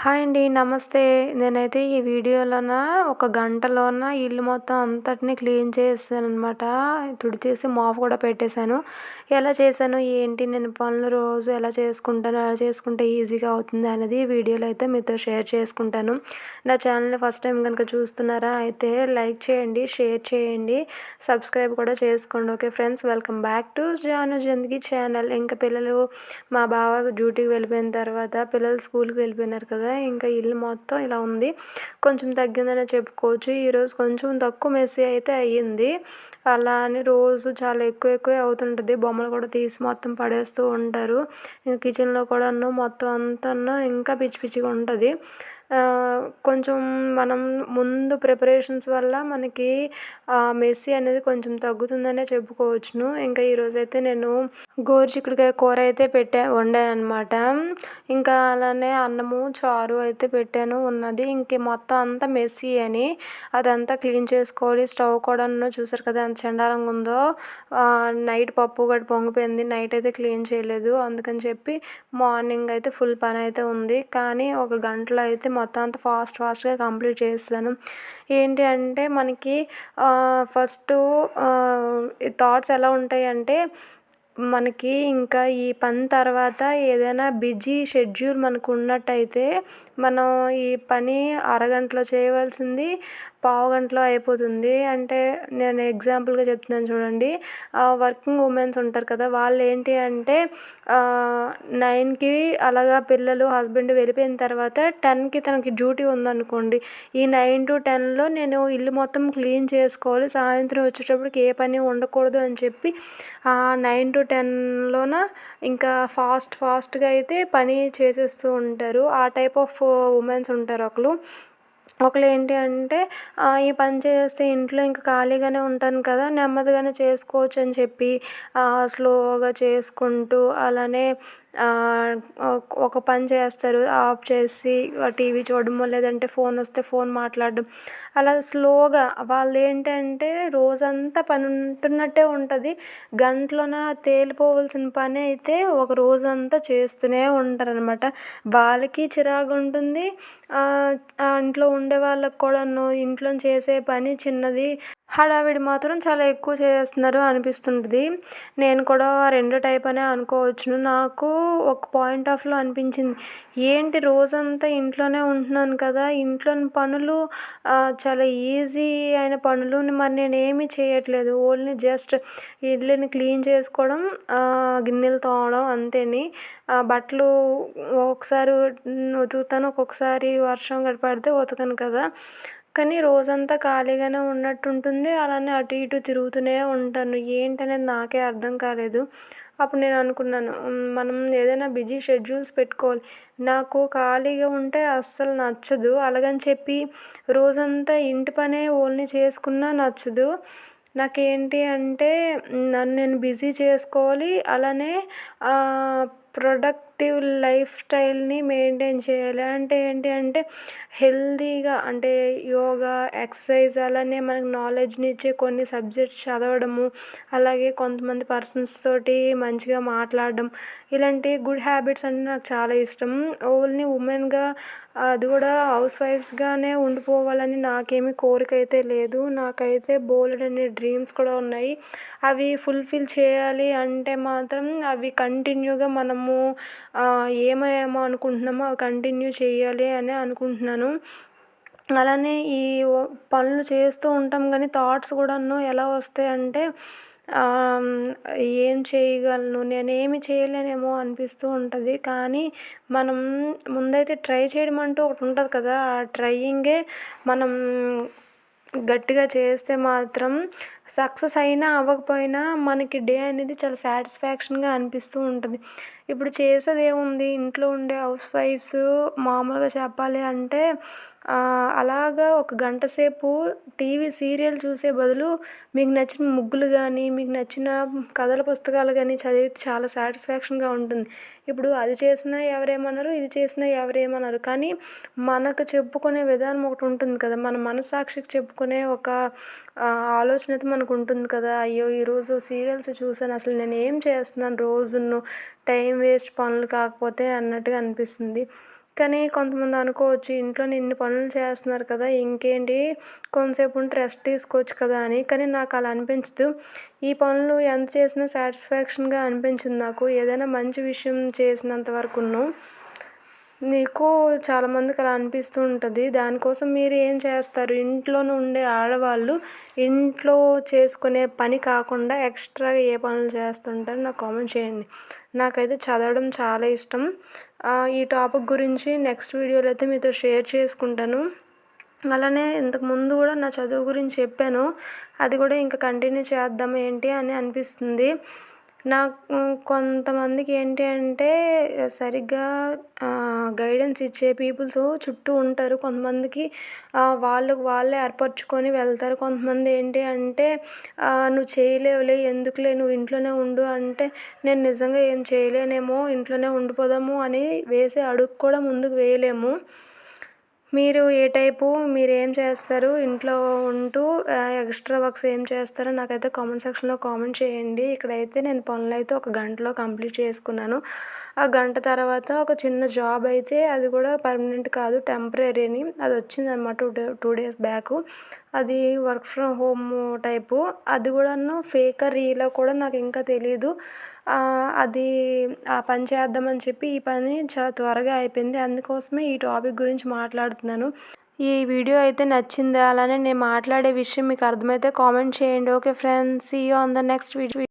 Hi అండి. నమస్తే. నేనైతే ఈ వీడియోలోన ఒక గంటలోన ఇల్లు మొత్తం అంతటిని క్లీన్ చేసేసాననమాట. తుడిచేసి మాప్ కూడా పెట్టేశాను. ఎలా చేశాను, ఏంటి, నేను పనులు రోజు ఎలా చేసుకుంటాను, ఎలా చేసుకుంటే ఈజీగా అవుతుంది అనేది ఈ వీడియోలో అయితే మీతో షేర్ చేసుకుంటాను. నా ఛానల్ని ఫస్ట్ టైం కనుక చూస్తున్నారా అయితే లైక్ చేయండి, షేర్ చేయండి, సబ్స్క్రైబ్ కూడా చేసుకోండి. Okay friends, welcome back to Jaanu Zindagi channel. ఇంకా పిల్లలు మా బావ డ్యూటీకి వెళ్ళిపోయిన తర్వాత పిల్లలు స్కూల్కి వెళ్ళిపోయినారు కదా, ఇంకా ఇల్లు మొత్తం ఇలా ఉంది. కొంచెం తగ్గిందనే చెప్పుకోవచ్చు. ఈరోజు కొంచెం తక్కువ మెస్సీ అయితే అయ్యింది. అలా అని రోజు చాలా ఎక్కువే అవుతుంటుంది. బొమ్మలు కూడా తీసి మొత్తం పడేస్తూ ఉంటారు. ఇంకా కిచెన్లో కూడా మొత్తం అంతా ఇంకా పిచ్చి పిచ్చిగా ఉంటుంది. కొంచెం మనం ముందు ప్రిపరేషన్స్ వల్ల మనకి మెస్సీ అనేది కొంచెం తగ్గుతుందనే చెప్పుకోవచ్చును. ఇంకా ఈరోజైతే నేను గోరుచిక్కుడుకాయ కూర అయితే వండాను అనమాట. ఇంకా అలానే అన్నము చారు అయితే పెట్టాను ఉన్నది. ఇంక మొత్తం అంతా మెస్సీ అని అదంతా క్లీన్ చేసుకోవాలి. స్టవ్ కూడా చూసారు కదా ఎంత చండాలంగా ఉందో. నైట్ పప్పు కూడా పొంగిపోయింది. నైట్ అయితే క్లీన్ చేయలేదు. అందుకని చెప్పి మార్నింగ్ అయితే ఫుల్ పని అయితే ఉంది. కానీ ఒక గంటలో అయితే మొత్తం అంతా ఫాస్ట్గా కంప్లీట్ చేస్తాను. ఏంటి అంటే మనకి ఫస్ట్ థాట్స్ ఎలా ఉంటాయి అంటే, మనకి ఇంకా ఈ పని తర్వాత ఏదైనా బిజీ షెడ్యూల్ మనకు ఉన్నట్టయితే మనం ఈ పని అరగంటలో చేయవలసింది పావుగంటలో అయిపోతుంది. అంటే నేను ఎగ్జాంపుల్గా చెప్తున్నాను చూడండి. వర్కింగ్ ఉమెన్స్ ఉంటారు కదా, వాళ్ళు ఏంటి అంటే 9కి అలాగా పిల్లలు హస్బెండ్ వెళ్ళిపోయిన తర్వాత 10కి తనకి డ్యూటీ ఉందనుకోండి. ఈ 9 to 10లో నేను ఇల్లు మొత్తం క్లీన్ చేసుకోవాలి, సాయంత్రం వచ్చేటప్పటికి ఏ పని ఉండకూడదు అని చెప్పి 9 to 10లోన ఇంకా ఫాస్ట్గా అయితే పని చేసేస్తూ ఉంటారు. ఆ టైప్ ఆఫ్ ఉమెన్స్ ఉంటారు. ఒకళ్ళు ఏంటి అంటే ఈ పని చేస్తే ఇంట్లో ఇంకా ఖాళీగానే ఉంటాను కదా, నెమ్మదిగానే చేసుకోవచ్చు అని చెప్పి స్లోగా చేసుకుంటూ అలానే ఒక పని చేస్తారు. ఆఫ్ చేసి టీవీ చూడడమో లేదంటే ఫోన్ వస్తే ఫోన్ మాట్లాడడం, అలా స్లోగా వాళ్ళు ఏంటంటే రోజంతా పని ఉంటున్నట్టే ఉంటుంది. గంటలోన తేలిపోవలసిన పని అయితే ఒక రోజంతా చేస్తూనే ఉంటారనమాట. వాళ్ళకి చిరాకు ఉంటుంది. ఇంట్లో ఉండే వాళ్ళకి కూడాను ఇంట్లో చేసే పని చిన్నది, హడావిడి మాత్రం చాలా ఎక్కువ చేస్తున్నారు అనిపిస్తుంటుంది. నేను కూడా రెండో టైప్ అనే అనుకోవచ్చును. నాకు ఒక పాయింట్ ఆఫ్లో అనిపించింది, ఏంటి రోజంతా ఇంట్లోనే ఉంటున్నాను కదా, ఇంట్లోని పనులు చాలా ఈజీ అయిన పనులు మరి నేనేమీ చేయట్లేదు. ఓన్లీ జస్ట్ ఇల్లుని క్లీన్ చేసుకోవడం, గిన్నెలు తోమడం అంతేని. బట్టలు ఒకసారి ఉతుకుతాను, ఒక్కొక్కసారి వర్షం పడితే ఉతకను కదా. కానీ రోజంతా ఖాళీగానే ఉన్నట్టుంటుంది. అలానే అటు ఇటు తిరుగుతూనే ఉంటాను. ఏంటనేది నాకే అర్థం కాలేదు. అప్పుడు నేను అనుకున్నాను, మనం ఏదైనా బిజీ షెడ్యూల్స్ పెట్టుకోవాలి. నాకు ఖాళీగా ఉంటే అస్సలు నచ్చదు. అలాగని చెప్పి రోజంతా ఇంటి పనే ఓన్లీ చేసుకున్నా నచ్చదు. నాకేంటి అంటే నన్ను నేను బిజీ చేసుకోవాలి. అలానే ప్రొడక్టివ్ లైఫ్ స్టైల్ని మెయింటైన్ చేయాలి. అంటే ఏంటి అంటే హెల్తీగా, అంటే యోగా, ఎక్సర్సైజ్, అలానే మనకు నాలెడ్జ్ని ఇచ్చే కొన్ని సబ్జెక్ట్స్ చదవడము, అలాగే కొంతమంది పర్సన్స్ తోటి మంచిగా మాట్లాడడం, ఇలాంటి గుడ్ హ్యాబిట్స్ అంటే నాకు చాలా ఇష్టం. ఓన్లీ ఉమెన్గా, అది కూడా హౌస్ వైఫ్స్గానే ఉండిపోవాలని నాకేమీ కోరిక అయితే లేదు. నాకైతే బోలెడన్ని డ్రీమ్స్ కూడా ఉన్నాయి. అవి ఫుల్ఫిల్ చేయాలి అంటే మాత్రం అవి కంటిన్యూగా మనము ఏమేమో అనుకుంటున్నామో అవి కంటిన్యూ చేయాలి అని అనుకుంటున్నాను. అలానే ఈ పనులు చేస్తూ ఉంటాం కానీ థాట్స్ కూడాను ఎలా వస్తాయంటే ఏం చేయగలను, నేనేమి చేయలేనేమో అనిపిస్తూ ఉంటుంది. కానీ మనం ముందైతే ట్రై చేయడం అంటూ ఒకటి ఉంటుంది కదా, ఆ ట్రయింగే మనం గట్టిగా చేస్తే మాత్రం సక్సెస్ అయినా అవ్వకపోయినా మనకి డే అనేది చాలా సాటిస్ఫాక్షన్గా అనిపిస్తూ ఉంటుంది. ఇప్పుడు చేసేది ఏముంది, ఇంట్లో ఉండే హౌస్ వైఫ్స్ మామూలుగా చెప్పాలి అంటే అలాగా ఒక గంట సేపు టీవీ సీరియల్ చూసే బదులు మీకు నచ్చిన ముగ్గులు కానీ, మీకు నచ్చిన కథల పుస్తకాలు కానీ చదివితే చాలా సాటిస్ఫాక్షన్గా ఉంటుంది. ఇప్పుడు అది చేసినా ఎవరేమన్నారు, ఇది చేసినా ఎవరేమన్నారు, కానీ మనకు చెప్పుకునే విధానం ఒకటి ఉంటుంది కదా, మన మనస్సాక్షికి చెప్పుకునే ఒక ఆలోచన అయితే మనకు ఉంటుంది కదా. అయ్యో ఈరోజు సీరియల్స్ చూసాను, అసలు నేను ఏం చేస్తున్నాను రోజును, టైం వేస్ట్ పనులు కాకపోతే అన్నట్టుగా అనిపిస్తుంది. కానీ కొంతమంది అనుకోవచ్చు ఇంట్లోనే ఇన్ని పనులు చేస్తున్నారు కదా ఇంకేంటి కొంతసేపు ఉంటే రెస్ట్ తీసుకోవచ్చు కదా అని. కానీ నాకు అలా అనిపించదు. ఈ పనులు ఎంత చేసినా సాటిస్ఫాక్షన్‌గా అనిపించదు నాకు. ఏదైనా మంచి విషయం చేసినంత వరకును. మీకు చాలామందికి అలా అనిపిస్తూ ఉంటది. దానికోసం మీరు ఏం చేస్తారు? ఇంట్లోనే ఉండే ఆడవాళ్ళు ఇంట్లో చేసుకునే పని కాకుండా ఎక్స్ట్రాగా ఏ పనులు చేస్తుంటారో నాకు కామెంట్ చేయండి. నాకైతే చదవడం చాలా ఇష్టం. ఈ టాపిక్ గురించి నెక్స్ట్ వీడియోలో అయితే మీతో షేర్ చేసుకుంటాను. అలానే ఇంతకుముందు కూడా నా చదువు గురించి చెప్పాను. అది కూడా ఇంకా కంటిన్యూ చేద్దాం ఏంటి అని అనిపిస్తుంది. నాకు కొంతమందికి ఏంటి అంటే సరిగ్గా గైడెన్స్ ఇచ్చే పీపుల్స్ చుట్టూ ఉంటారు. కొంతమందికి వాళ్ళకి వాళ్ళే ఏర్పరచుకొని వెళ్తారు. కొంతమంది ఏంటి అంటే నువ్వు చేయలేవులే, ఎందుకులే నువ్వు ఇంట్లోనే ఉండు అంటే నేను నిజంగా ఏం చేయలేనేమో, ఇంట్లోనే ఉండిపోదాము అని వేసే అడుగు కూడా ముందుకు వేయలేము. మీరు ఏ టైపు, మీరేం చేస్తారు ఇంట్లో ఉంటూ ఎక్స్ట్రా వర్క్స్ ఏం చేస్తారో నాకైతే కామెంట్ సెక్షన్లో కామెంట్ చేయండి. ఇక్కడైతే నేను పనులైతే ఒక గంటలో కంప్లీట్ చేసుకున్నాను. ఆ గంట తర్వాత ఒక చిన్న జాబ్ అయితే అది కూడా పర్మనెంట్ కాదు, టెంపరరీని. అది వచ్చిందనమాట 2 డేస్ బ్యాకు. అది వర్క్ ఫ్రమ్ హోమ్ టైపు. అది కూడాను ఫేకా రియలా కూడా నాకు ఇంకా తెలీదు. అది ఆ పని చేద్దామని చెప్పి ఈ పని చాలా త్వరగా అయిపోయింది. అందుకోసమే ఈ టాపిక్ గురించి మాట్లాడుతున్నాను. ఈ వీడియో అయితే నచ్చిందా? అలానే నేను మాట్లాడే విషయం మీకు అర్థమైతే కామెంట్ చేయండి. Okay friends, see you on the next video.